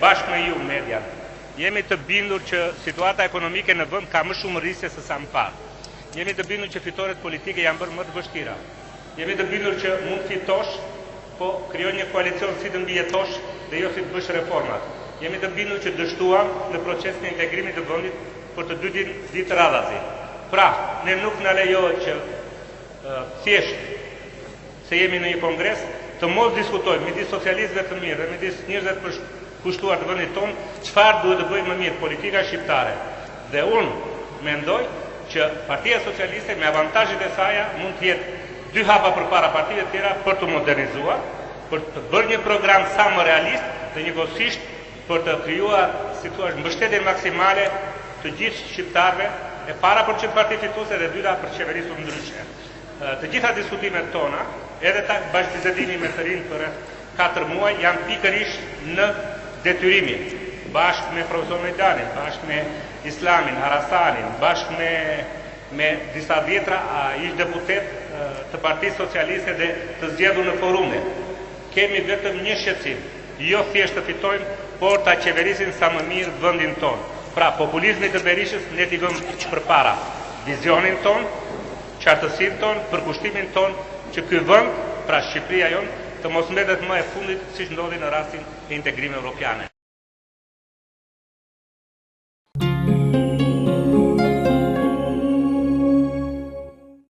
bashkë me ju media, jemi të bindur që situata ekonomike në vend ka më shumë rrisje se sa më parë. Jemi të bindur që fitoret politike janë bërë më të vështira. Jemi të bindur që mund fitosh, po krijon një koalicion si të mbijetosh dhe jo si të bësh reformat. Jemi të bindur që dështuam në procesin e integrimit të vendit për të 2 ditë radhazi. Pra, ne nuk na lejohet që thjesht se jemi në një kongres të mos diskutojmë midis socialistëve të mirë dhe midis njerëzve të kushtuar të vendit tonë çfarë duhet të bëjmë më mirë politika shqiptare. Dhe unë mendoj që Partia Socialiste me avantazhet e saj mund të jetë 2 hapa përpara partive të tjera për të modernizuar, për të bërë një program sa më realist dhe njëkohësisht për të krijuar, si thua, mbështetje maksimale të gjithë shqiptarëve, e para për që parti fituese dhe dyta për qeverisur ndryshe. Të gjitha diskutimet tona, edhe ta bashkëbisedimi me të rinj për 4 muaj, janë pikërisht në detyrimin, bashkë me profesor Mejdanin, bashkë me Islamin, Harasanin, bashkë me disa vjetra ish deputet të Partisë Socialiste dhe të zgjedhur në forume. Kemi vetëm një shqetësim, jo thjesht të fitojmë, por ta qeverisim sa më mirë vendin tonë. Pra, populizmi të Berishës ne t'i vëmë përpara vizionin tonë, qartësinë tonë, përkushtimin tonë, që ky vend, pra Shqipëria jonë, të mos mbetet më e fundit siç ndodhi në rastin e integrimit evropiane.